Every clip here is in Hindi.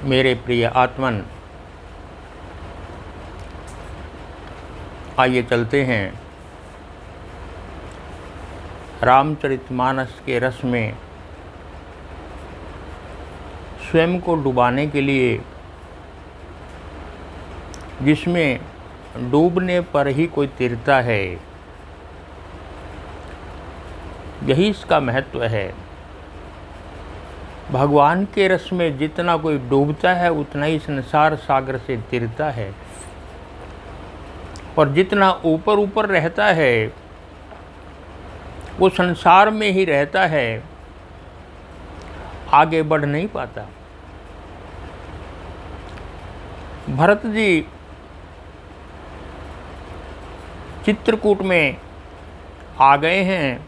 मेरे प्रिय आत्मन, आइए चलते हैं रामचरितमानस के रस में स्वयं को डुबाने के लिए, जिसमें डूबने पर ही कोई तिरता है। यही इसका महत्व है। भगवान के रस में जितना कोई डूबता है उतना ही संसार सागर से तिरता है, और जितना ऊपर ऊपर रहता है वो संसार में ही रहता है, आगे बढ़ नहीं पाता। भरत जी चित्रकूट में आ गए हैं,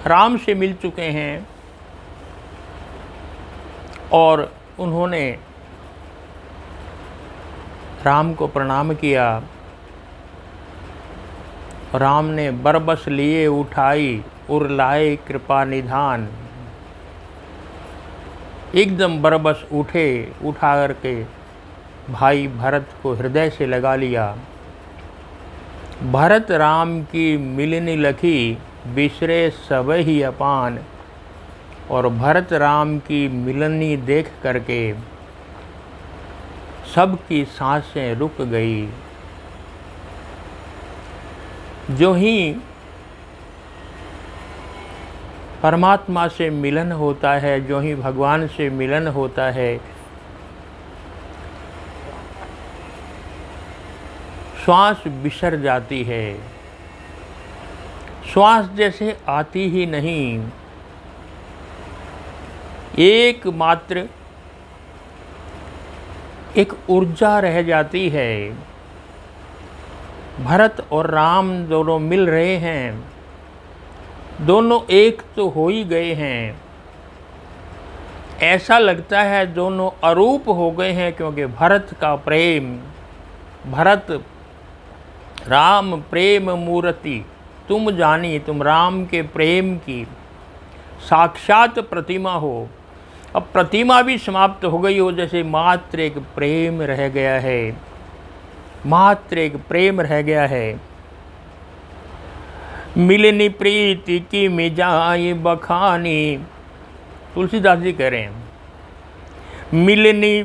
राम से मिल चुके हैं और उन्होंने राम को प्रणाम किया। राम ने बरबस लिए उठाई उर लाए कृपा निधान। एकदम बरबस उठा करके भाई भरत को हृदय से लगा लिया। भरत राम की मिलनी लखी बिसरे सब ही अपान। और भरत राम की मिलनी देख करके सबकी सांसें रुक गई। जो ही परमात्मा से मिलन होता है, जो ही भगवान से मिलन होता है, श्वास बिसर जाती है। श्वास जैसे आती ही नहीं, एकमात्र एक ऊर्जा रह जाती है। भरत और राम दोनों मिल रहे हैं, दोनों एक तो हो ही गए हैं। ऐसा लगता है दोनों अरूप हो गए हैं, क्योंकि भरत का प्रेम, भरत राम प्रेम मूर्ति तुम जानी, तुम राम के प्रेम की साक्षात प्रतिमा हो। अब प्रतिमा भी समाप्त हो गई हो, जैसे मात्र एक प्रेम रह गया है, मात्र एक प्रेम रह गया है। मिलनी प्रीति की मिजाई बखानी, तुलसीदास जी कह रहे हैं, मिलनी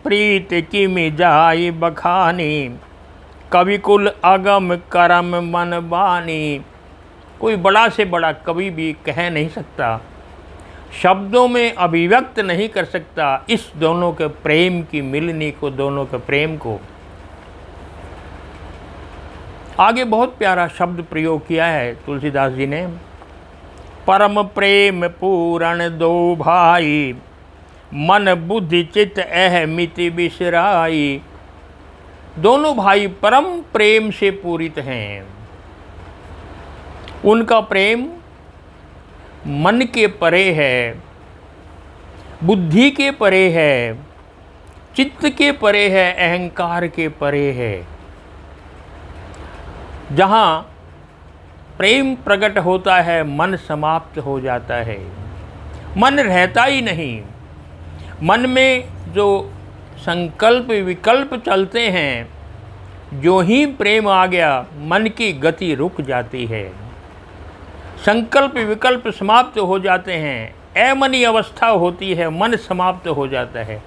प्रीति की मिजाई बखानी, कवि कुल अगम करम मन बानी। कोई बड़ा से बड़ा कवि भी कह नहीं सकता, शब्दों में अभिव्यक्त नहीं कर सकता इस दोनों के प्रेम की मिलनी को, दोनों के प्रेम को। आगे बहुत प्यारा शब्द प्रयोग किया है तुलसीदास जी ने, परम प्रेम पूरण दो भाई, मन बुद्धि चित्त अहमिति बिसराई। दोनों भाई परम प्रेम से पूरित हैं। उनका प्रेम मन के परे है, बुद्धि के परे है, चित्त के परे है, अहंकार के परे है। जहाँ प्रेम प्रकट होता है मन समाप्त हो जाता है, मन रहता ही नहीं। मन में जो संकल्प विकल्प चलते हैं, जो ही प्रेम आ गया मन की गति रुक जाती है, संकल्प विकल्प समाप्त हो जाते हैं, अमनी अवस्था होती है, मन समाप्त हो जाता है।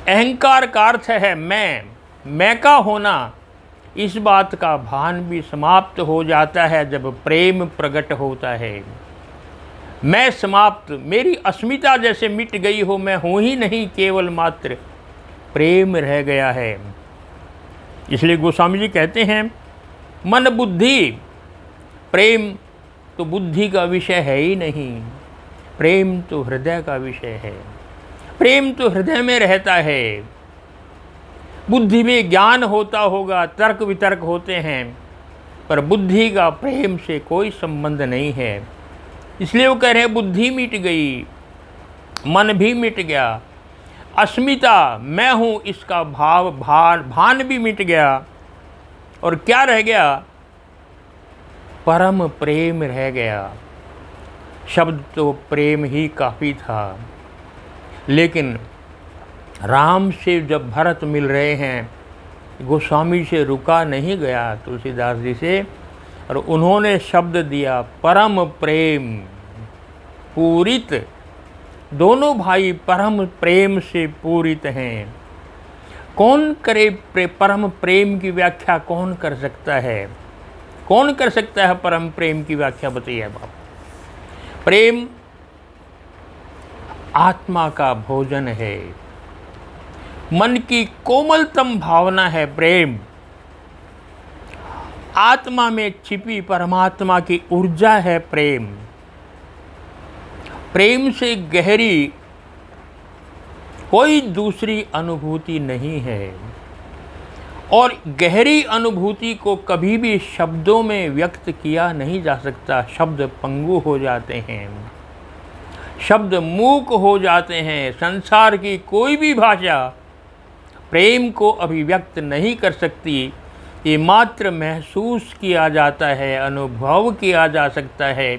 अहंकार का अर्थ है मैं का होना, इस बात का भान भी समाप्त हो जाता है जब प्रेम प्रकट होता है। मैं समाप्त, मेरी अस्मिता जैसे मिट गई हो, मैं हूँ ही नहीं, केवल मात्र प्रेम रह गया है। इसलिए गोस्वामी जी कहते हैं, मन बुद्धि, प्रेम तो बुद्धि का विषय है ही नहीं, प्रेम तो हृदय का विषय है। प्रेम तो हृदय में रहता है। बुद्धि में ज्ञान होता होगा, तर्क वितर्क होते हैं, पर बुद्धि का प्रेम से कोई संबंध नहीं है। इसलिए वो कह रहे हैं बुद्धि मिट गई, मन भी मिट गया, अस्मिता मैं हूँ इसका भान भी मिट गया, और क्या रह गया? परम प्रेम रह गया। शब्द तो प्रेम ही काफ़ी था, लेकिन राम से जब भरत मिल रहे हैं, गोस्वामी से रुका नहीं गया तुलसीदास जी से, और उन्होंने शब्द दिया परम प्रेम पूरित। दोनों भाई परम प्रेम से पूरित हैं। कौन करे परम प्रेम की व्याख्या कौन कर सकता है? कौन कर सकता है परम प्रेम की व्याख्या? बताइए बाप। प्रेम आत्मा का भोजन है, मन की कोमलतम भावना है प्रेम। आत्मा में छिपी परमात्मा की ऊर्जा है प्रेम। प्रेम से गहरी कोई दूसरी अनुभूति नहीं है, और गहरी अनुभूति को कभी भी शब्दों में व्यक्त किया नहीं जा सकता। शब्द पंगु हो जाते हैं, शब्द मूक हो जाते हैं। संसार की कोई भी भाषा प्रेम को अभिव्यक्त नहीं कर सकती। ये मात्र महसूस किया जाता है, अनुभव किया जा सकता है।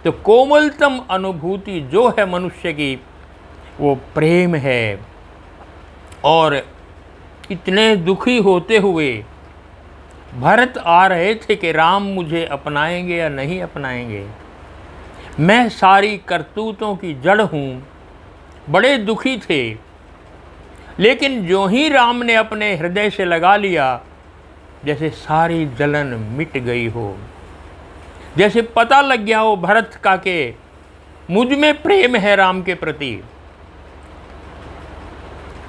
तो कोमलतम अनुभूति जो है मनुष्य की, वो प्रेम है। और इतने दुखी होते हुए भरत आ रहे थे कि राम मुझे अपनाएंगे या नहीं अपनाएंगे, मैं सारी करतूतों की जड़ हूँ। बड़े दुखी थे, लेकिन जो ही राम ने अपने हृदय से लगा लिया, जैसे सारी जलन मिट गई हो, जैसे पता लग गया हो भरत का के मुझ में प्रेम है राम के प्रति।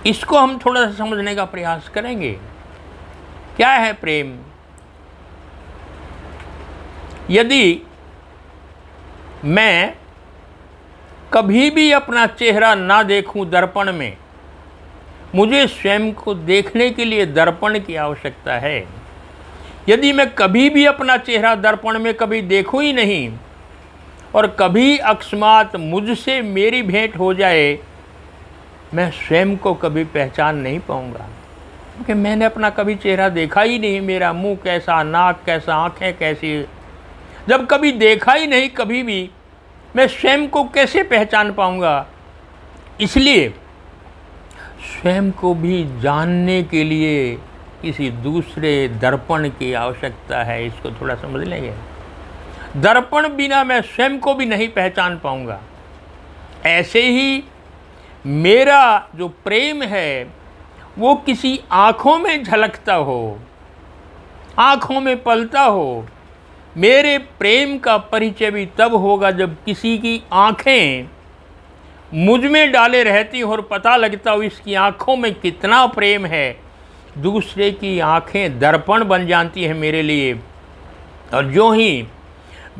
इसको हम थोड़ा सा समझने का प्रयास करेंगे। क्या है प्रेम? यदि मैं कभी भी अपना चेहरा ना देखूं दर्पण में, मुझे स्वयं को देखने के लिए दर्पण की आवश्यकता है। यदि मैं कभी भी अपना चेहरा दर्पण में कभी देखूं ही नहीं, और कभी अकस्मात मुझसे मेरी भेंट हो जाए, मैं स्वयं को कभी पहचान नहीं पाऊंगा, क्योंकि मैंने अपना कभी चेहरा देखा ही नहीं। मेरा मुंह कैसा, नाक कैसा, आंखें कैसी, जब कभी देखा ही नहीं कभी भी, मैं स्वयं को कैसे पहचान पाऊंगा? इसलिए स्वयं को भी जानने के लिए किसी दूसरे दर्पण की आवश्यकता है। इसको थोड़ा समझ लेंगे। दर्पण बिना मैं स्वयं को भी नहीं पहचान पाऊंगा। ऐसे ही मेरा जो प्रेम है वो किसी आँखों में झलकता हो, आँखों में पलता हो। मेरे प्रेम का परिचय भी तब होगा जब किसी की आँखें मुझ में डाले रहती हो और पता लगता हो इसकी आँखों में कितना प्रेम है। दूसरे की आँखें दर्पण बन जाती हैं मेरे लिए, और जो ही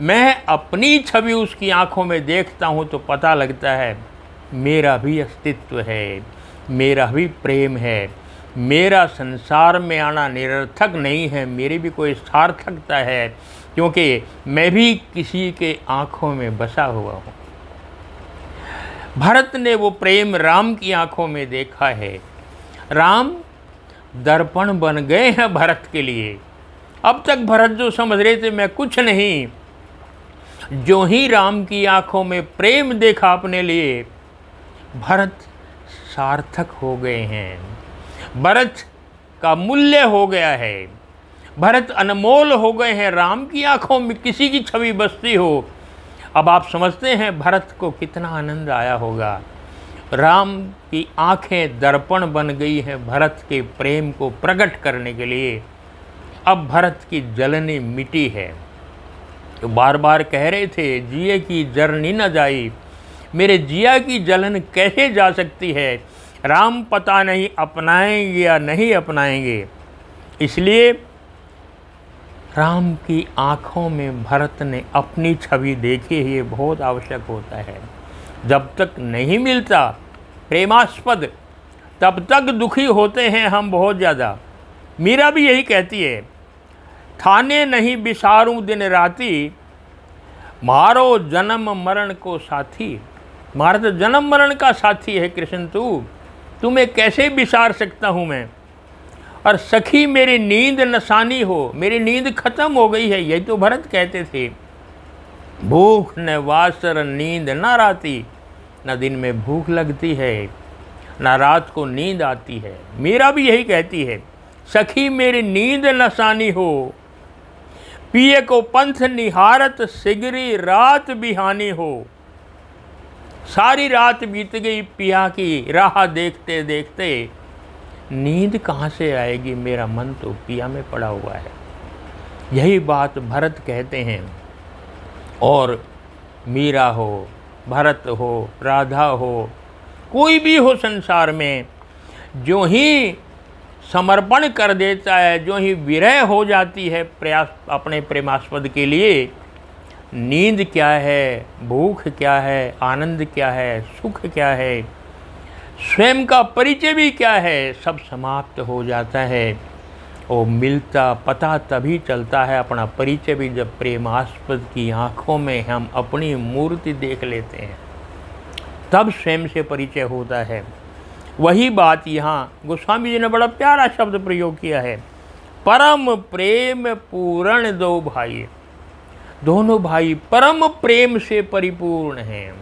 मैं अपनी छवि उसकी आँखों में देखता हूँ तो पता लगता है मेरा भी अस्तित्व है, मेरा भी प्रेम है। मेरा संसार में आना निरर्थक नहीं है, मेरी भी कोई सार्थकता है, क्योंकि मैं भी किसी के आँखों में बसा हुआ हूँ। भरत ने वो प्रेम राम की आँखों में देखा है। राम दर्पण बन गए हैं भरत के लिए। अब तक भरत जो समझ रहे थे मैं कुछ नहीं, जो ही राम की आँखों में प्रेम देखा अपने लिए, भरत सार्थक हो गए हैं। भरत का मूल्य हो गया है, भरत अनमोल हो गए हैं। राम की आंखों में किसी की छवि बसती हो, अब आप समझते हैं भरत को कितना आनंद आया होगा। राम की आंखें दर्पण बन गई हैं भरत के प्रेम को प्रकट करने के लिए। अब भरत की जलनी मिटी है। तो बार बार कह रहे थे जिये की जरनी न जाई, मेरे जिया की जलन कैसे जा सकती है? राम पता नहीं अपनाएंगे या नहीं अपनाएंगे। इसलिए राम की आँखों में भरत ने अपनी छवि देखी, ये बहुत आवश्यक होता है। जब तक नहीं मिलता प्रेमास्पद, तब तक दुखी होते हैं हम बहुत ज़्यादा। मीरा भी यही कहती है, थाने नहीं बिसारूं दिन राती, मारो जन्म मरण को साथी। मारा तो जन्म मरण का साथी है कृष्ण तू, तुम्हें कैसे बिसार सकता हूँ मैं? और सखी मेरी नींद नसानी हो, मेरी नींद खत्म हो गई है, यही तो भरत कहते थे। भूख न वासर नींद न राती, न दिन में भूख लगती है न रात को नींद आती है। मीरा भी यही कहती है, सखी मेरी नींद नसानी हो, पिए को पंथ निहारत सिगरी रात बिहानी हो। सारी रात बीत गई पिया की राह देखते देखते, नींद कहाँ से आएगी, मेरा मन तो पिया में पड़ा हुआ है। यही बात भरत कहते हैं। और मीरा हो, भरत हो, राधा हो, कोई भी हो संसार में, जो ही समर्पण कर देता है, जो ही विरह हो जाती है प्रयास अपने प्रेमास्पद के लिए, नींद क्या है, भूख क्या है, आनंद क्या है, सुख क्या है, स्वयं का परिचय भी क्या है, सब समाप्त हो जाता है। और मिलता पता तभी चलता है अपना परिचय भी, जब प्रेमास्पद की आँखों में हम अपनी मूर्ति देख लेते हैं, तब स्वयं से परिचय होता है। वही बात यहाँ गोस्वामी जी ने बड़ा प्यारा शब्द प्रयोग किया है, परम प्रेम पूर्ण दो भाई। दोनों भाई परम प्रेम से परिपूर्ण हैं।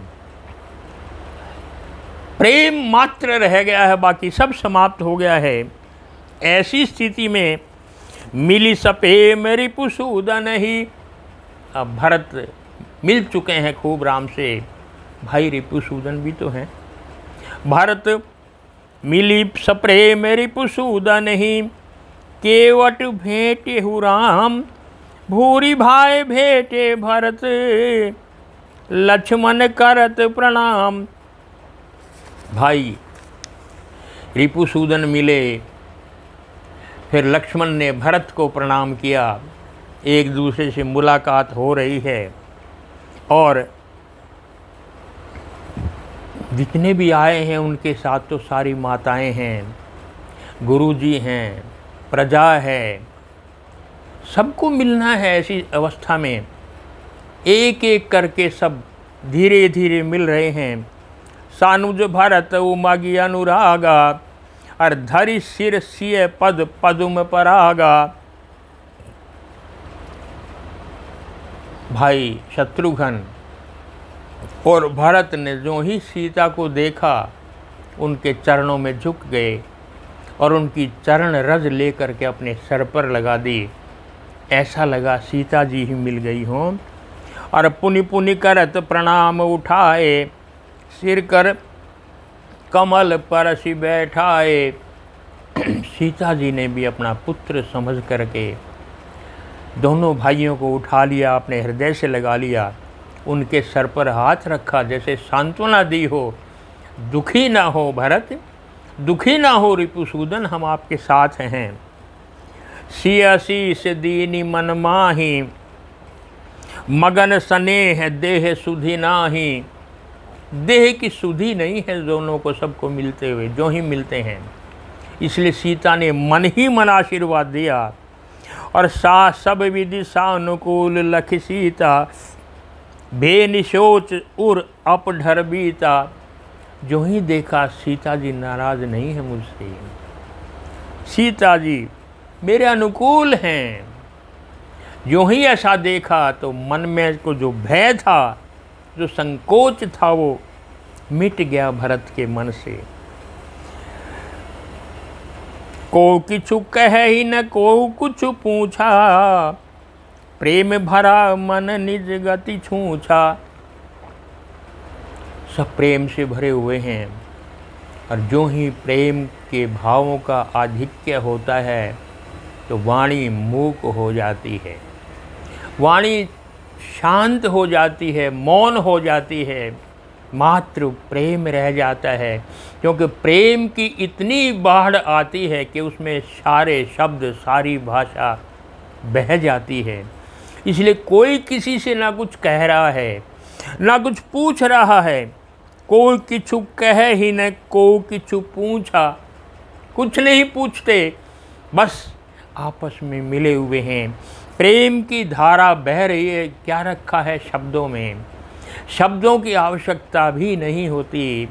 प्रेम मात्र रह गया है, बाकी सब समाप्त हो गया है। ऐसी स्थिति में मिली सपेम रिपुसूदन ही। अब भरत मिल चुके हैं खूब राम से, भाई रिपुसूदन भी तो हैं। भरत मिली सप्रेम रिपुसूदन ही, केवट भेटे हु राम, भूरी भाई भेटे भरत, लक्ष्मण करत प्रणाम। भाई रिपुसूदन मिले, फिर लक्ष्मण ने भरत को प्रणाम किया। एक दूसरे से मुलाकात हो रही है और जितने भी आए हैं उनके साथ तो सारी माताएं हैं, गुरुजी हैं, प्रजा है, सबको मिलना है। ऐसी अवस्था में एक एक करके सब धीरे धीरे मिल रहे हैं। सानुज भरत उमगी अनुरागा, और धरि सिर सिय पद पदुम परागा। भाई शत्रुघ्न और भरत ने जो ही सीता को देखा, उनके चरणों में झुक गए और उनकी चरण रज लेकर के अपने सर पर लगा दी। ऐसा लगा सीता जी ही मिल गई हों। और पुनि पुनि करत प्रणाम उठाए, सिर कर कमल परसि बैठाए। सीता जी ने भी अपना पुत्र समझ करके दोनों भाइयों को उठा लिया, अपने हृदय से लगा लिया, उनके सर पर हाथ रखा, जैसे सांत्वना दी हो। दुखी ना हो भरत, दुखी ना हो रिपुसूदन, हम आपके साथ हैं। सियसी दीनी मन माही, मगन स्नेह देह सुधि नाही। देह की सुधि नहीं है दोनों को, सबको मिलते हुए, जो ही मिलते हैं। इसलिए सीता ने मन ही मन आशीर्वाद दिया। और सा सब विधि सानुकूल लख सीता, बेनिशोच उर अपढर बीता। जो ही देखा सीता जी नाराज नहीं है मुझसे, सीता जी मेरे अनुकूल हैं। जो ही ऐसा देखा तो मन में को जो भय था, जो संकोच था, वो मिट गया भरत के मन से। को किछु कह ही न को कुछ पूछा, प्रेम भरा मन निज गति छूछा। सब प्रेम से भरे हुए हैं, और जो ही प्रेम के भावों का आधिक्य होता है तो वाणी मूक हो जाती है, वाणी शांत हो जाती है, मौन हो जाती है, मात्र प्रेम रह जाता है। क्योंकि प्रेम की इतनी बाढ़ आती है कि उसमें सारे शब्द, सारी भाषा बह जाती है। इसलिए कोई किसी से ना कुछ कह रहा है, ना कुछ पूछ रहा है। कोई किछु कह ही न को किछु पूछा, कुछ नहीं पूछते, बस आपस में मिले हुए हैं। प्रेम की धारा बह रही है, क्या रखा है शब्दों में, शब्दों की आवश्यकता भी नहीं होती।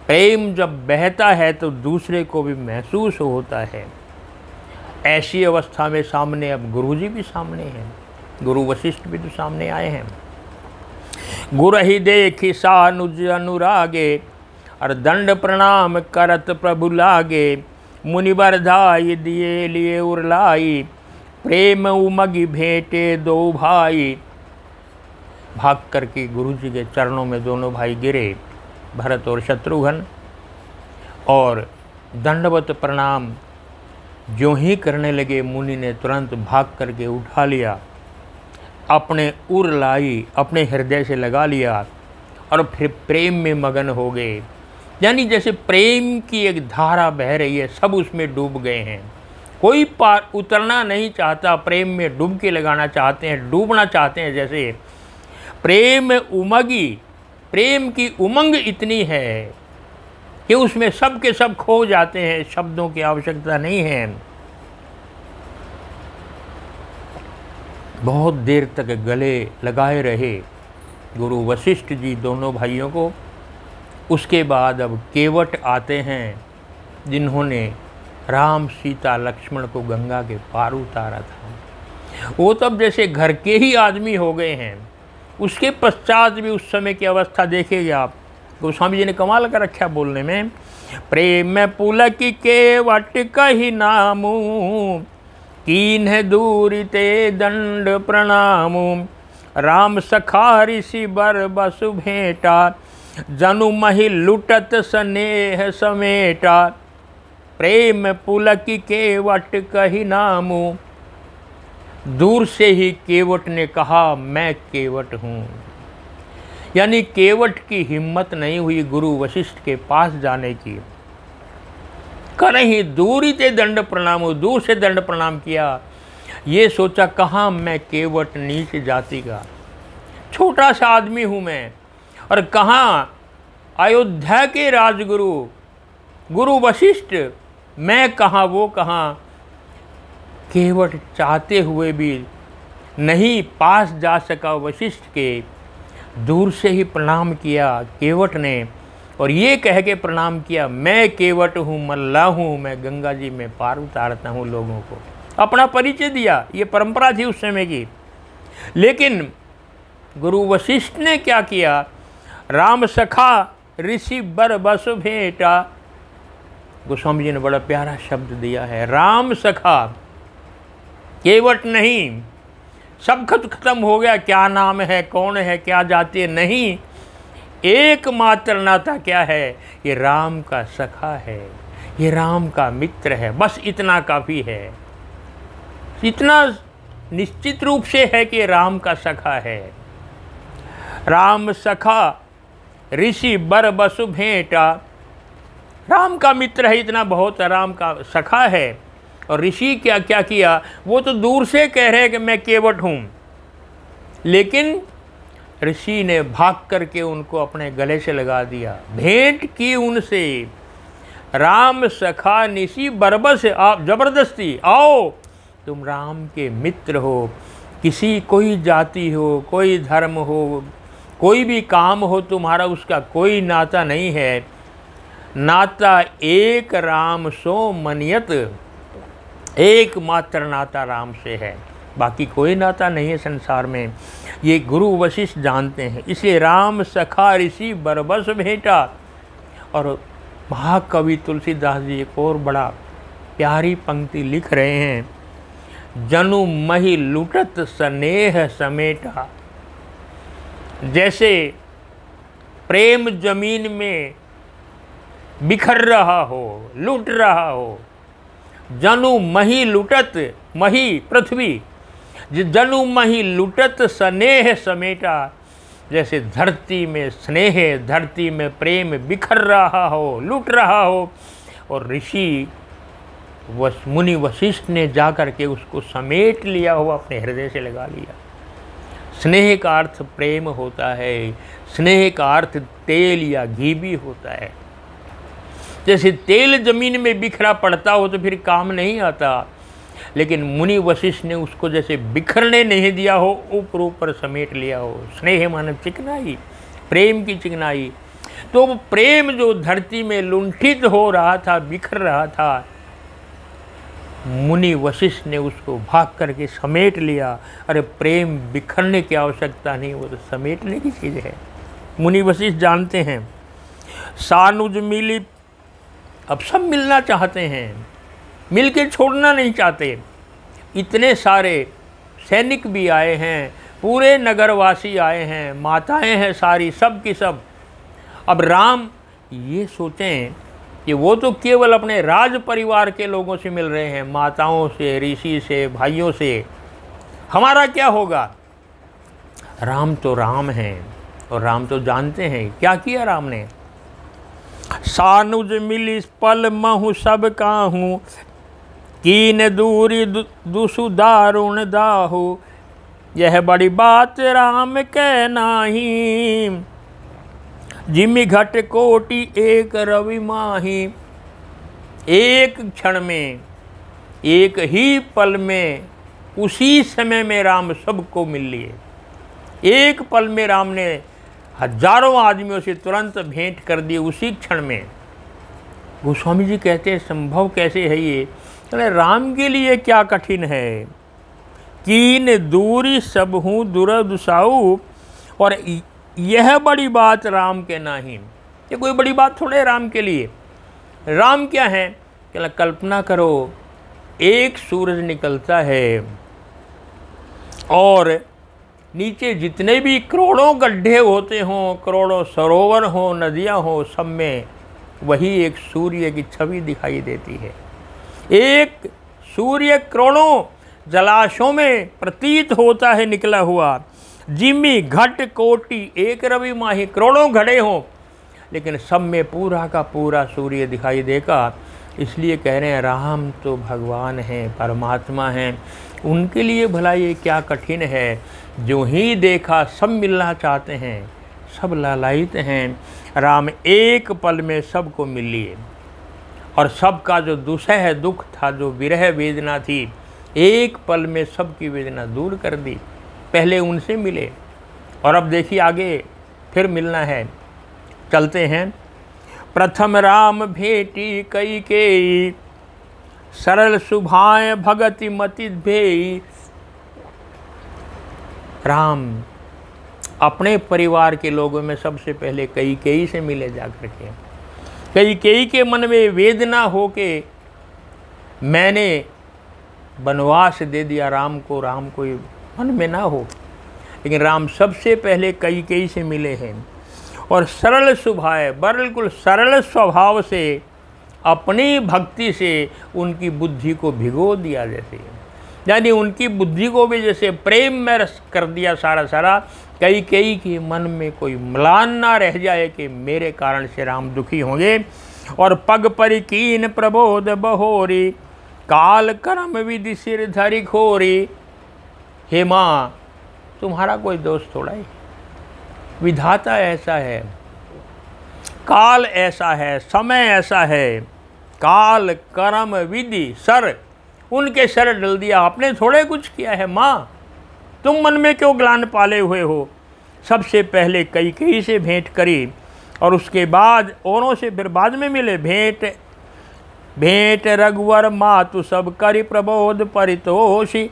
प्रेम जब बहता है तो दूसरे को भी महसूस होता है। ऐसी अवस्था में सामने अब गुरुजी भी सामने हैं, गुरु वशिष्ठ भी तो सामने आए हैं। गुरहि देखि सानुज अनुरागे, और दंड प्रणाम करत प्रभु लागे। मुनिवर धाई दिए लिए उरलाई, प्रेम उमगी भेंटे दो भाई। भाग करके गुरु जी के चरणों में दोनों भाई गिरे, भरत और शत्रुघ्न, और दंडवत प्रणाम जो ही करने लगे, मुनि ने तुरंत भाग करके उठा लिया, अपने उर लाई अपने हृदय से लगा लिया, और फिर प्रेम में मगन हो गए। यानी जैसे प्रेम की एक धारा बह रही है, सब उसमें डूब गए हैं। कोई पार उतरना नहीं चाहता, प्रेम में डुबकी लगाना चाहते हैं, डूबना चाहते हैं। जैसे प्रेम उमगी, प्रेम की उमंग इतनी है कि उसमें सब के सब खो जाते हैं, शब्दों की आवश्यकता नहीं है। बहुत देर तक गले लगाए रहे गुरु वशिष्ठ जी दोनों भाइयों को। उसके बाद अब केवट आते हैं, जिन्होंने राम सीता लक्ष्मण को गंगा के पार उतारा था। वो तब जैसे घर के ही आदमी हो गए हैं। उसके पश्चात भी उस समय की अवस्था देखेंगे आप। गोस्वामी जी ने कमाल कर रखा बोलने में, प्रेम पुलक केवट कही नामू, कीन है दूरी ते दंड प्रणामू। राम सखा ऋषि बर बसु भेंटा, जनु मही लुटत स्नेह समेटा। प्रेम पुलक केवट कही नामू। दूर से ही केवट ने कहा मैं केवट हूँ। यानी केवट की हिम्मत नहीं हुई गुरु वशिष्ठ के पास जाने की। करहीं दूरी ते दंड प्रणाम, दूर से दंड प्रणाम किया। ये सोचा कहाँ मैं केवट नीच जाति का छोटा सा आदमी हूँ मैं, और कहाँ अयोध्या के राजगुरु गुरु वशिष्ठ, मैं कहाँ वो कहाँ। केवट चाहते हुए भी नहीं पास जा सका वशिष्ठ के। दूर से ही प्रणाम किया केवट ने, और ये कह के प्रणाम किया मैं केवट हूँ, मल्ला हूँ, मैं गंगा जी में पार उतारता हूँ लोगों को। अपना परिचय दिया, ये परंपरा थी उस समय की। लेकिन गुरु वशिष्ठ ने क्या किया, राम सखा ऋषि बर बस भेंटा। गोस्वामी जी ने बड़ा प्यारा शब्द दिया है, राम सखा, केवट नहीं। सब खत्म हो गया, क्या नाम है, कौन है, क्या जाति है, नहीं। एकमात्र नाता क्या है, ये राम का सखा है, ये राम का मित्र है। बस इतना काफ़ी है। इतना निश्चित रूप से है कि राम का सखा है। राम सखा ऋषि बर बसु भेंटा। राम का मित्र है, इतना बहुत, राम का सखा है। और ऋषि क्या क्या किया, वो तो दूर से कह रहे हैं कि मैं केवट हूँ, लेकिन ऋषि ने भाग करके उनको अपने गले से लगा दिया, भेंट की उनसे। राम सखा निशी बरबस, आप जबरदस्ती आओ, तुम राम के मित्र हो। किसी कोई जाति हो, कोई धर्म हो, कोई भी काम हो तुम्हारा, उसका कोई नाता नहीं है। नाता एक राम सो मनियत, एकमात्र नाता राम से है, बाकी कोई नाता नहीं है संसार में। ये गुरु वशिष्ठ जानते हैं। इसलिए राम सखा ऋषि बरबस भेंटा। और महाकवि तुलसीदास जी एक और बड़ा प्यारी पंक्ति लिख रहे हैं, जनु मही लुटत स्नेह समेटा। जैसे प्रेम जमीन में बिखर रहा हो, लुट रहा हो, जनु मही लुटत, मही पृथ्वी, जनु मही लुटत स्नेह समेटा। जैसे धरती में स्नेह, धरती में प्रेम बिखर रहा हो, लुट रहा हो, और ऋषि मुनि वशिष्ठ ने जा कर के उसको समेट लिया हो, अपने हृदय से लगा लिया। स्नेह का अर्थ प्रेम होता है, स्नेह का अर्थ तेल या घी भी होता है। जैसे तेल जमीन में बिखरा पड़ता हो तो फिर काम नहीं आता, लेकिन मुनि वशिष्ठ ने उसको जैसे बिखरने नहीं दिया हो, ऊपर ऊपर समेट लिया हो। स्नेह माने चिकनाई, प्रेम की चिकनाई। तो वो प्रेम जो धरती में लुंठित हो रहा था, बिखर रहा था, मुनि वशिष्ठ ने उसको भाग करके समेट लिया। अरे प्रेम बिखरने की आवश्यकता नहीं, वो तो समेटने की चीज़ है। मुनि वशिष्ठ जानते हैं। सानुज मिली, अब सब मिलना चाहते हैं, मिल के छोड़ना नहीं चाहते। इतने सारे सैनिक भी आए हैं, पूरे नगरवासी आए हैं, माताएं हैं सारी, सब की सब। अब राम ये सोचें कि वो तो केवल अपने राज परिवार के लोगों से मिल रहे हैं, माताओं से, ऋषि से, भाइयों से, हमारा क्या होगा। राम तो राम हैं और राम तो जानते हैं क्या किया राम ने। सानुज मिली पल महु सब काहू, कीन दूरी दुसु दारुण दाहु, यह बड़ी बात राम कह नाही, जिमि घट कोटि एक रवि माही। एक क्षण में, एक ही पल में, उसी समय में राम सबको मिल लिए। एक पल में राम ने हजारों आदमियों से तुरंत भेंट कर दी उसी क्षण में। गोस्वामी जी कहते हैं संभव कैसे है ये। अरे राम के लिए क्या कठिन है। कीन दूरी सब हूँ दुरदुसाऊ, और यह बड़ी बात राम के नाही। ये कोई बड़ी बात थोड़े है राम के लिए। राम क्या है, कल्पना करो एक सूरज निकलता है और नीचे जितने भी करोड़ों गड्ढे होते हों, करोड़ों सरोवर हों, नदियां हों, सब में वही एक सूर्य की छवि दिखाई देती है। एक सूर्य करोड़ों जलाशयों में प्रतीत होता है निकला हुआ। जिमी घट कोटि एक रवि माही, करोड़ों घड़े हों लेकिन सब में पूरा का पूरा सूर्य दिखाई देगा। इसलिए कह रहे हैं राम तो भगवान हैं, परमात्मा हैं, उनके लिए भला ये क्या कठिन है। जो ही देखा सब मिलना चाहते हैं, सब लालायित हैं। राम एक पल में सबको मिल लिए और सबका जो दुसह दुख था, जो विरह वेदना थी, एक पल में सबकी वेदना दूर कर दी। पहले उनसे मिले और अब देखिए आगे फिर मिलना है। चलते हैं। प्रथम राम भेटी कई केई, सरल सुभाय भगति मति भेई। राम अपने परिवार के लोगों में सबसे पहले कैकेयी से मिले जाकर के। कैकेयी के मन में वेदना हो के मैंने वनवास दे दिया राम को मन में ना हो, लेकिन राम सबसे पहले कैकेयी से मिले हैं और सरल स्वभाव, बिल्कुल सरल स्वभाव से अपनी भक्ति से उनकी बुद्धि को भिगो दिया। जैसे यानी उनकी बुद्धि को भी जैसे प्रेम में रस कर दिया सारा। कैकेयी के मन में कोई म्लान ना रह जाए कि मेरे कारण से राम दुखी होंगे। और पग परिकीन प्रबोध बहोरी, काल कर्म विधि सिर धरि खोरी। हे माँ, तुम्हारा कोई दोष थोड़ा ही, विधाता ऐसा है, काल ऐसा है, समय ऐसा है। काल कर्म विधि सर, उनके सर डल दिया, आपने थोड़े कुछ किया है। माँ, तुम मन में क्यों ग्लानि पाले हुए हो। सबसे पहले कैकेयी से भेंट करी और उसके बाद औरों से फिर बाद में मिले। भेंट रघुवर मातु सब करि प्रबोध परितोषी।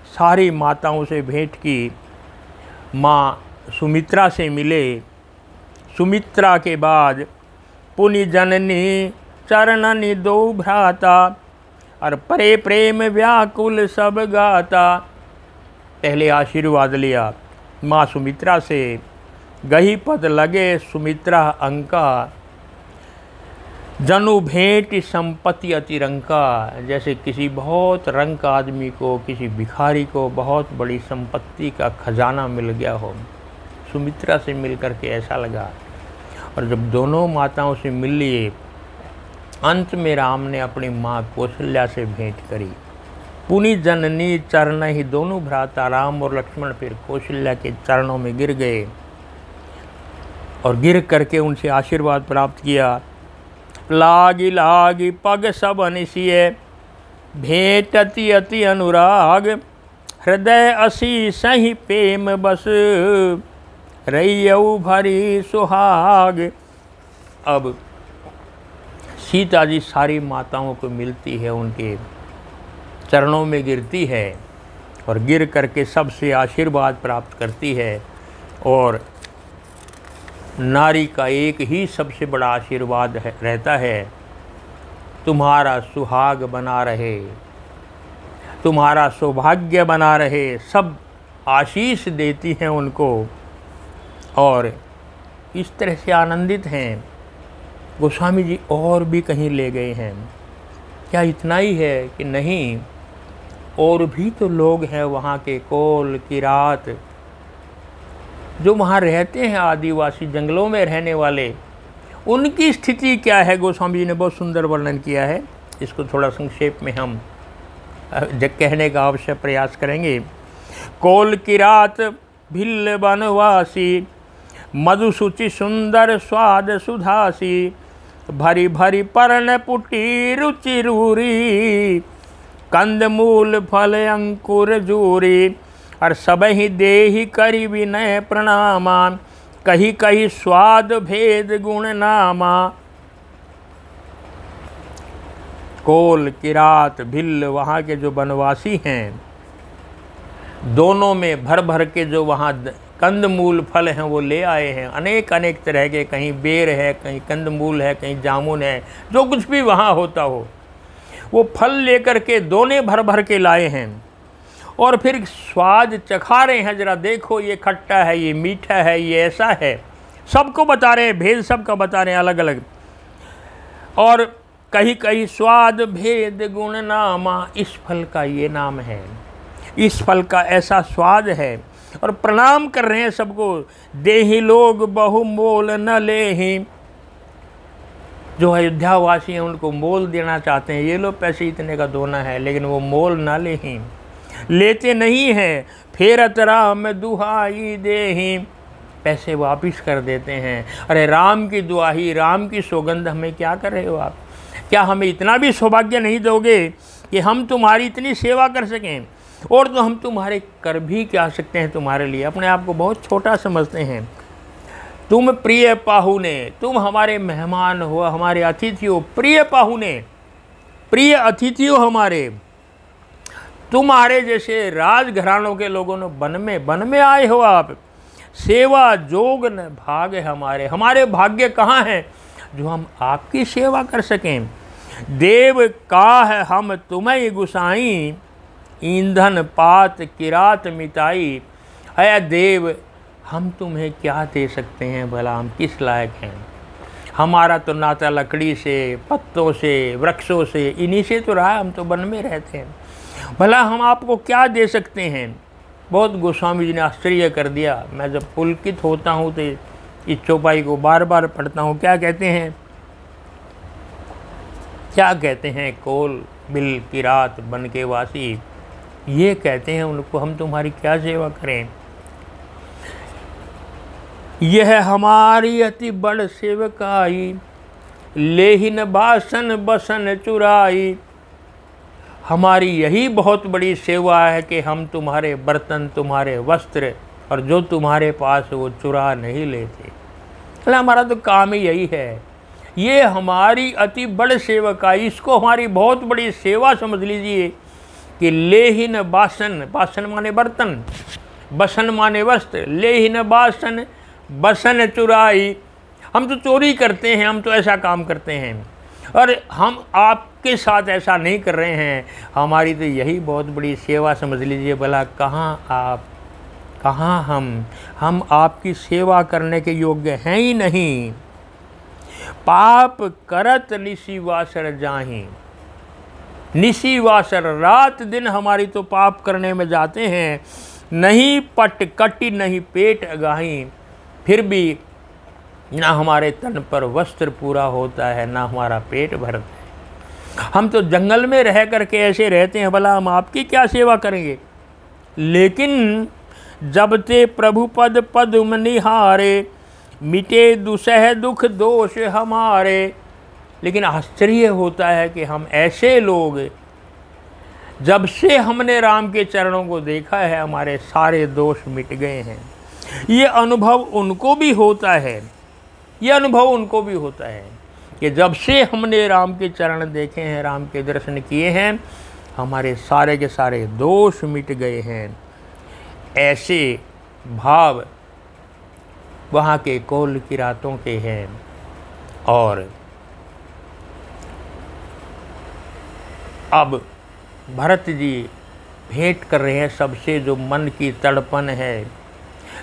सारी माताओं से भेंट की। माँ सुमित्रा से मिले। सुमित्रा के बाद पुनि जननी चरणनि दो भ्राता, और परे प्रेम व्याकुल सब गाता। पहले आशीर्वाद लिया माँ सुमित्रा से। गही पद लगे सुमित्रा अंका, जनु भेंट संपत्ति अतिरंका। जैसे किसी बहुत रंक आदमी को, किसी भिखारी को बहुत बड़ी संपत्ति का खजाना मिल गया हो। सुमित्रा से मिल करके ऐसा लगा। और जब दोनों माताओं से मिल लिए, अंत में राम ने अपनी माँ कौशल्या से भेंट करी। पुनि जननी चरण ही, दोनों भ्राता राम और लक्ष्मण फिर कौशल्या के चरणों में गिर गए और गिर करके उनसे आशीर्वाद प्राप्त किया। लागी लागी पग सब अनिसिय, भेंटति अति अनुराग। हृदय असी सही प्रेम बस, रैयऊ भरी सुहाग। अब सीता जी सारी माताओं को मिलती है, उनके चरणों में गिरती है और गिर करके सबसे आशीर्वाद प्राप्त करती है। और नारी का एक ही सबसे बड़ा आशीर्वाद रहता है, तुम्हारा सुहाग बना रहे, तुम्हारा सौभाग्य बना रहे। सब आशीष देती हैं उनको और इस तरह से आनंदित हैं। गोस्वामी जी और भी कहीं ले गए हैं। क्या इतना ही है कि नहीं, और भी तो लोग हैं वहाँ के कोल किरात जो वहाँ रहते हैं, आदिवासी जंगलों में रहने वाले, उनकी स्थिति क्या है। गोस्वामी जी ने बहुत सुंदर वर्णन किया है। इसको थोड़ा संक्षेप में हम कहने का अवश्य प्रयास करेंगे। कोल किरात भिल्ल बनवासी, मधुसूचि सुंदर स्वाद सुधासी, भरी भरी पर्ण पुटी रुचि रूरी, कंदमूल फल अंकुर जूरी, और सब ही देहि करी विनय प्रणामा, कही कही स्वाद भेद गुण नामा। कोल किरात भिल्ल वहाँ के जो वनवासी हैं, दोनों में भर भर के जो वहाँ कंदमूल फल हैं वो ले आए हैं। अनेक अनेक तरह के, कहीं बेर है, कहीं कंदमूल है, कहीं जामुन है, जो कुछ भी वहाँ होता हो वो फल लेकर के दोने भर भर के लाए हैं। और फिर स्वाद चखा रहे हैं, ज़रा देखो ये खट्टा है, ये मीठा है, ये ऐसा है, सबको बता रहे हैं, भेद सबका बता रहे हैं अलग अलग। और कहीं कहीं स्वाद भेद गुण नामा, इस फल का ये नाम है, इस फल का ऐसा स्वाद है। और प्रणाम कर रहे हैं सबको। देहि लोग बहु मोल न लेहि, जो अयोध्या वासी हैं उनको मोल देना चाहते हैं, ये लो पैसे इतने का दोना है, लेकिन वो मोल न लेहि, लेते नहीं हैं। फेरत राम दुहाई देहि, पैसे वापिस कर देते हैं। अरे राम की दुआही, राम की सौगंध, हमें क्या कर रहे हो आप? क्या हमें इतना भी सौभाग्य नहीं दोगे कि हम तुम्हारी इतनी सेवा कर सकें? और तो हम तुम्हारे कर भी क्या सकते हैं तुम्हारे लिए? अपने आप को बहुत छोटा समझते हैं। तुम प्रिय पाहुने, तुम हमारे मेहमान हो, हमारे अतिथि हो। प्रिय पाहुने, प्रिय अतिथि हो हमारे। तुम्हारे जैसे राजघरानों के लोगों ने बन में आए हो आप। सेवा जोग न भाग है हमारे, हमारे भाग्य कहाँ हैं जो हम आपकी सेवा कर सकें। देव काह हम तुम्हें गुसाई, ईंधन पात किरात मिताई। है देव, हम तुम्हें क्या दे सकते हैं भला? हम किस लायक हैं? हमारा तो नाता लकड़ी से, पत्तों से, वृक्षों से, इन्हीं से तो रहा। हम तो वन में रहते हैं, भला हम आपको क्या दे सकते हैं? बहुत गोस्वामी जी ने आश्चर्य कर दिया। मैं जब पुलकित होता हूँ तो इस चौपाई को बार बार पढ़ता हूँ। क्या कहते हैं, क्या कहते हैं? कोल बिल किरात बन के वासी, ये कहते हैं उनको, हम तुम्हारी क्या सेवा करें? यह हमारी अति बड़ सेवकाई, लेहिन बासन बसन चुराई। हमारी यही बहुत बड़ी सेवा है कि हम तुम्हारे बर्तन, तुम्हारे वस्त्र और जो तुम्हारे पास वो चुरा नहीं लेते। हमारा तो काम ही यही है। ये हमारी अति बड़ सेवकाई, इसको हमारी बहुत बड़ी सेवा समझ लीजिए कि लेहिन बासन, बासन माने बर्तन, बसन माने वस्त्र, लेहिन बासन बसन चुराई। हम तो चोरी करते हैं, हम तो ऐसा काम करते हैं, और हम आपके साथ ऐसा नहीं कर रहे हैं। हमारी तो यही बहुत बड़ी सेवा समझ लीजिए। भला कहाँ आप, कहाँ हम आपकी सेवा करने के योग्य हैं ही नहीं। पाप करत निसी वासर जाही, निसी वासर, रात दिन हमारी तो पाप करने में जाते हैं। नहीं पट कटी नहीं पेट अगाही, फिर भी ना हमारे तन पर वस्त्र पूरा होता है, ना हमारा पेट भरता है। हम तो जंगल में रह करके ऐसे रहते हैं, भला हम आपकी क्या सेवा करेंगे? लेकिन जब ते प्रभु पद पदुम निहारे, मिटे दुसह दुख दोष हमारे। लेकिन आश्चर्य होता है कि हम ऐसे लोग, जब से हमने राम के चरणों को देखा है, हमारे सारे दोष मिट गए हैं। ये अनुभव उनको भी होता है, ये अनुभव उनको भी होता है कि जब से हमने राम के चरण देखे हैं, राम के दर्शन किए हैं, हमारे सारे के सारे दोष मिट गए हैं। ऐसे भाव वहाँ के कोल की रातों के हैं। और अब भरत जी भेंट कर रहे हैं सबसे, जो मन की तड़पन है,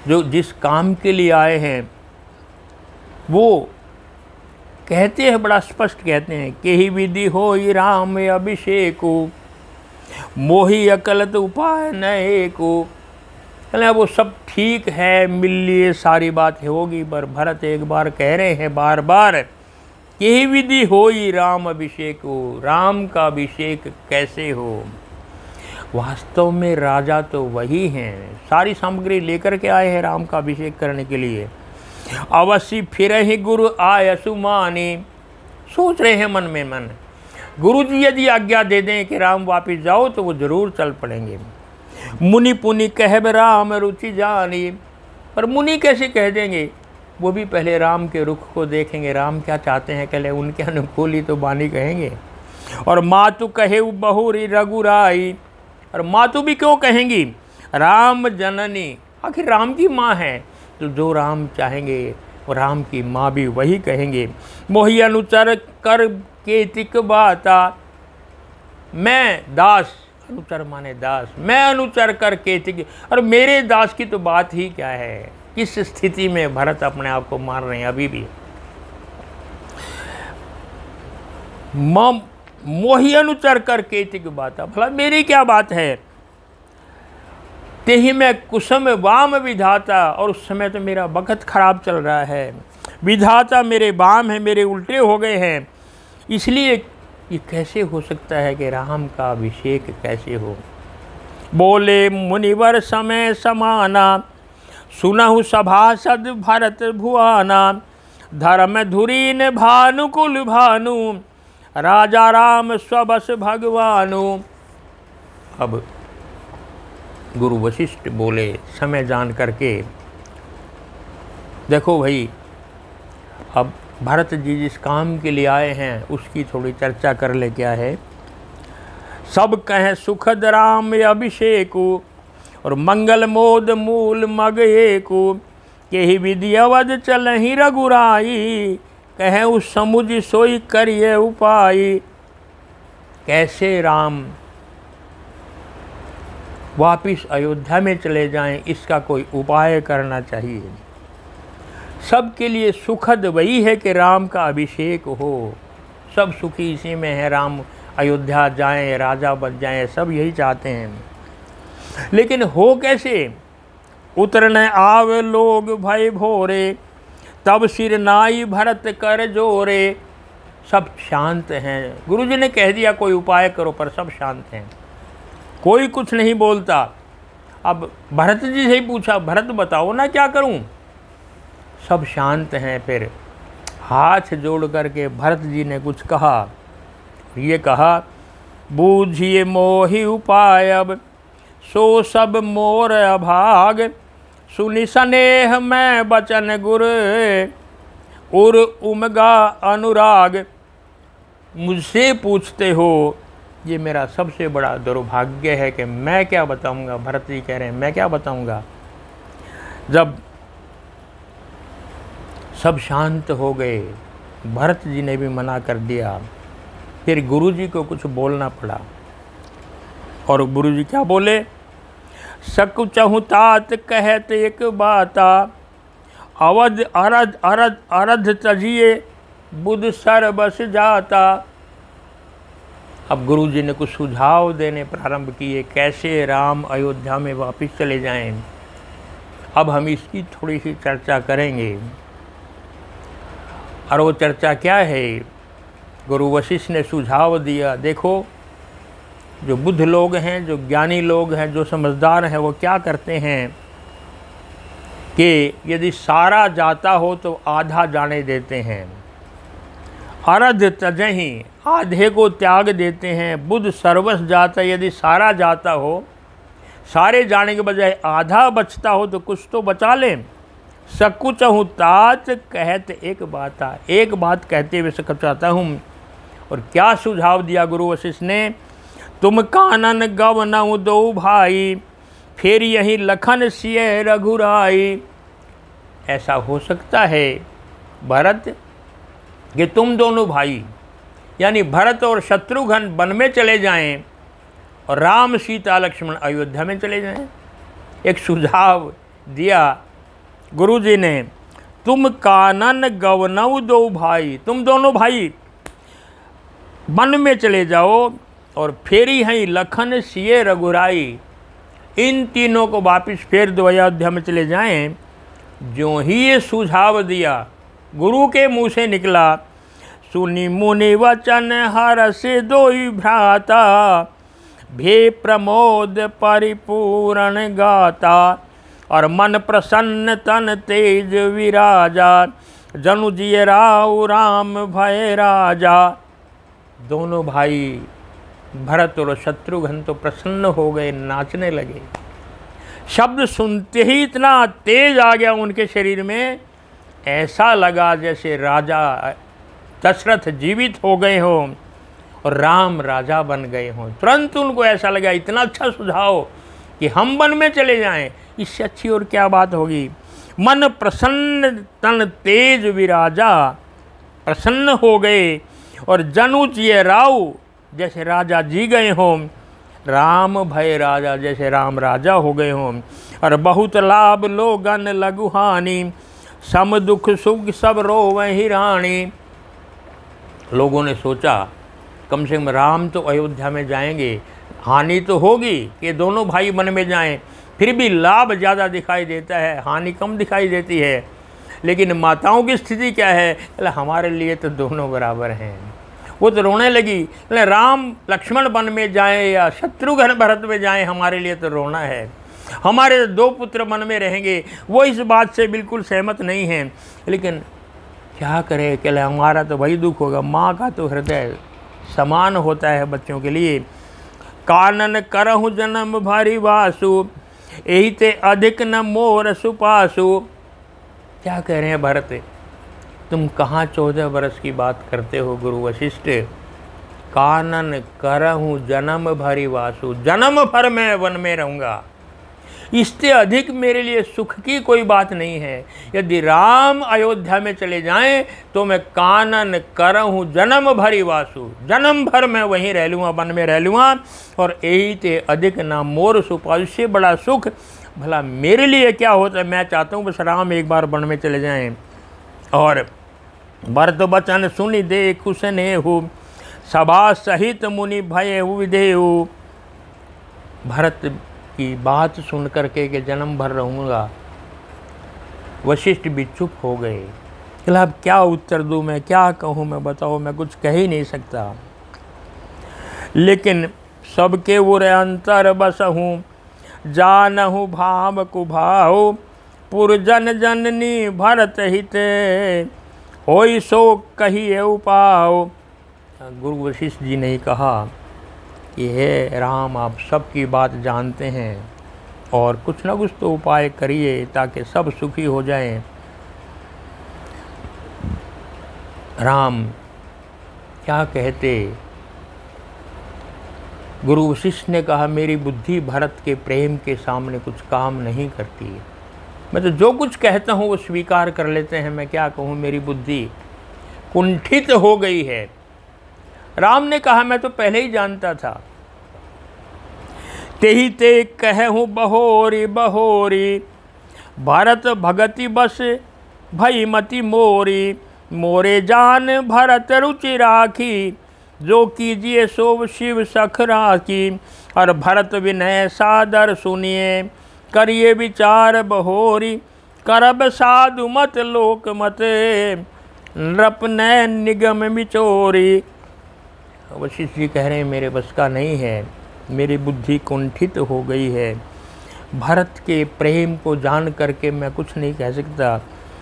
जो जिस काम के लिए आए हैं, वो कहते हैं, बड़ा स्पष्ट कहते हैं कि ही विधि हो ही राम अभिषेको मोही अकलत उपाय न एको। चले वो सब ठीक है, मिल लिए, सारी बात होगी, पर भरत एक बार कह रहे हैं बार बार कि ही विधि हो ही राम अभिषेको, राम का अभिषेक कैसे हो। वास्तव में राजा तो वही हैं, सारी सामग्री लेकर के आए हैं राम का अभिषेक करने के लिए। अवश्य फिर ही गुरु आय सुमानी, सोच रहे हैं मन में मन, गुरु जी यदि आज्ञा दे दें कि राम वापिस जाओ तो वो जरूर चल पड़ेंगे। मुनि पुनि कहब राम रुचि जानी, पर मुनि कैसे कह देंगे, वो भी पहले राम के रुख को देखेंगे, राम क्या चाहते हैं, कहले उनके अनुकूल ही तो बानी कहेंगे। और मातु कहे बहुरी रघुराई, और मातु भी क्यों कहेंगी, राम जननी, आखिर राम की माँ है, तो जो राम चाहेंगे वो राम की माँ भी वही कहेंगे। मोहि अनुचर कर केतिक बाता, मैं दास, अनुचर माने दास, मैं अनुचर कर केतिक, और मेरे दास की तो बात ही क्या है। किस स्थिति में भरत अपने आप को मार रहे हैं अभी भी। मोहि अनुचर कर केतिक बाता, भला मेरी क्या बात है। तेहि में कुसुम वाम विधाता, और उस समय तो मेरा वक्त खराब चल रहा है, विधाता मेरे वाम है, मेरे उल्टे हो गए हैं, इसलिए ये कैसे हो सकता है कि राम का अभिषेक कैसे हो। बोले मुनिवर समय समाना, सुनहु सभासद भरत भुआना, धर्म धुरीन भानुकुल भानु, राजा राम स्वबस भगवानु। अब गुरु वशिष्ठ बोले समय जान करके, देखो भाई, अब भरत जी जिस काम के लिए आए हैं उसकी थोड़ी चर्चा कर ले। क्या है, सब कहें सुखद राम अभिषेकु, और मंगल मोद मूल मग एकु, के ही विधि अवध चल ही रघुराई, कहें उस समुझ सोई करिए उपाय। कैसे राम वापिस अयोध्या में चले जाएं, इसका कोई उपाय करना चाहिए। सबके लिए सुखद वही है कि राम का अभिषेक हो, सब सुखी इसी में है, राम अयोध्या जाएं, राजा बन जाएं, सब यही चाहते हैं। लेकिन हो कैसे, उतरने आवे लोग भय भोरे, तब सिर नाई भरत कर जोरे। सब शांत हैं, गुरुजी ने कह दिया कोई उपाय करो, पर सब शांत हैं, कोई कुछ नहीं बोलता। अब भरत जी से ही पूछा, भरत बताओ ना क्या करूं। सब शांत हैं। फिर हाथ जोड़ करके भरत जी ने कुछ कहा, ये कहा, बूझिए मोहि उपाय अब, सो सब मोर अभाग, सुनि स्नेह मैं बचन गुर, उर उमगा अनुराग। मुझसे पूछते हो, ये मेरा सबसे बड़ा दुर्भाग्य है कि मैं क्या बताऊंगा। भरत जी कह रहे हैं मैं क्या बताऊंगा। जब सब शांत हो गए, भरत जी ने भी मना कर दिया, फिर गुरु जी को कुछ बोलना पड़ा। और गुरु जी क्या बोले, सकु चहु तात कहत एक बाता, अवध अरध अरध अरध तजिए, बुध सर बस जाता। अब गुरु जी ने कुछ सुझाव देने प्रारंभ किए, कैसे राम अयोध्या में वापस चले जाएं। अब हम इसकी थोड़ी सी चर्चा करेंगे। और वो चर्चा क्या है, गुरु वशिष्ठ ने सुझाव दिया, देखो जो बुद्ध लोग हैं, जो ज्ञानी लोग हैं, जो समझदार हैं, वो क्या करते हैं कि यदि सारा जाता हो तो आधा जाने देते हैं, अरध तजहि, आधे को त्याग देते हैं, बुद्ध सर्वस जाता, यदि सारा जाता हो, सारे जाने के बजाय आधा बचता हो तो कुछ तो बचा लें। सकुचहु तात कहत एक बाता, एक बात कहते हुए सकचाता हूँ। और क्या सुझाव दिया गुरु वशिष्ठ ने, तुम कानन गवनऊ दो भाई, फिर यही लखन सिय रघुराई। ऐसा हो सकता है भरत कि तुम दोनों भाई यानी भरत और शत्रुघ्न वन में चले जाएं और राम सीता लक्ष्मण अयोध्या में चले जाएं। एक सुझाव दिया गुरुजी ने, तुम कानन गवनऊ दो भाई, तुम दोनों भाई वन में चले जाओ और फिर ही लखन सिए रघुराई, इन तीनों को वापिस फिर दो अयोध्या में चले जाएं। जो ही ये सुझाव दिया गुरु के मुंह से निकला, सुनी मुनि वचन हर्ष दोई भ्राता, भे प्रमोद परिपूर्ण गाता, और मन प्रसन्न तन तेज विराजा, जनु जिय राउ राम भय राजा। दोनों भाई भरत और शत्रुघ्न तो प्रसन्न हो गए, नाचने लगे। शब्द सुनते ही इतना तेज आ गया उनके शरीर में, ऐसा लगा जैसे राजा दशरथ जीवित हो गए हों और राम राजा बन गए हों। तुरंत उनको ऐसा लगा, इतना अच्छा सुझाव कि हम वन में चले जाएं, इससे अच्छी और क्या बात होगी। मन प्रसन्न तन तेज विराजा, प्रसन्न हो गए और जनु जिय राउ, जैसे राजा जी गए हों, राम भय राजा, जैसे राम राजा हो गए हों। और बहुत लाभ लोगन लघुहानि, सम दुख सुख सब रोवहि रानी। लोगों ने सोचा कम से कम राम तो अयोध्या में जाएंगे, हानि तो होगी कि दोनों भाई वन में जाएं, फिर भी लाभ ज़्यादा दिखाई देता है, हानि कम दिखाई देती है। लेकिन माताओं की स्थिति क्या है, हमारे लिए तो दोनों बराबर हैं। वो तो रोने लगी, राम लक्ष्मण वन में जाएं या शत्रुघ्न भरत में जाएं, हमारे लिए तो रोना है। हमारे दो पुत्र वन में रहेंगे, वो इस बात से बिल्कुल सहमत नहीं हैं। लेकिन क्या करें, कि हमारा तो वही दुख होगा। माँ का तो हृदय समान होता है बच्चों के लिए। कानन करहु जन्म भारी वासु, यही ते अधिक न मोर सुपासु। क्या कह रहे हैं भरत, तुम कहाँ 14 वर्ष की बात करते हो गुरु वशिष्ठ। कानन करहु जन्म भरी वासु, जन्म भर मैं वन में रहूँगा, इससे अधिक मेरे लिए सुख की कोई बात नहीं है। यदि राम अयोध्या में चले जाएं तो मैं कानन करहूँ जन्म भरी वासु, जन्म भर मैं वहीं रह लूँगा, वन में रह लूँगा। और यही ते अधिक ना मोर सुपासु, इससे बड़ा सुख भला मेरे लिए क्या होता है। मैं चाहता हूँ बस राम एक बार वन में चले जाएं। और भरत बचन सुनि दे कुशनेहु, सभा सहित मुनि भय विधेयु। भरत की बात सुन करके कि जन्म भर रहूँगा, वशिष्ठ भी चुप हो गए। अब क्या उत्तर दूँ मैं, क्या कहूँ मैं, बताओ, मैं कुछ कह ही नहीं सकता। लेकिन सबके उर अंतर बसहूँ, जानहु भाव कुभाव, पुरजन जननी भरत हित, होई सो कहिए उपाव। गुरु वशिष्ठ जी ने कहा कि हे राम, आप सबकी बात जानते हैं और कुछ ना कुछ तो उपाय करिए ताकि सब सुखी हो जाएं। राम क्या कहते। गुरु वशिष्ठ ने कहा, मेरी बुद्धि भरत के प्रेम के सामने कुछ काम नहीं करती। मैं तो जो कुछ कहता हूँ वो स्वीकार कर लेते हैं। मैं क्या कहूँ, मेरी बुद्धि कुंठित हो गई है। राम ने कहा, मैं तो पहले ही जानता था। तेहि ते कहूँ बहोरी बहोरी, भरत भगति बस भई मति मोरी, मोरे जान भरत रुचि राखी, जो कीजिए सोव शिव सख राखी। और भरत विनय सादर सुनिए, करिए विचार बहोरी, करब साधु मत लोक मत, नृप नैन निगम बिचोरी। वशिष्ठ जी कह रहे हैं, मेरे बस का नहीं है, मेरी बुद्धि कुंठित हो गई है। भरत के प्रेम को जान करके मैं कुछ नहीं कह सकता।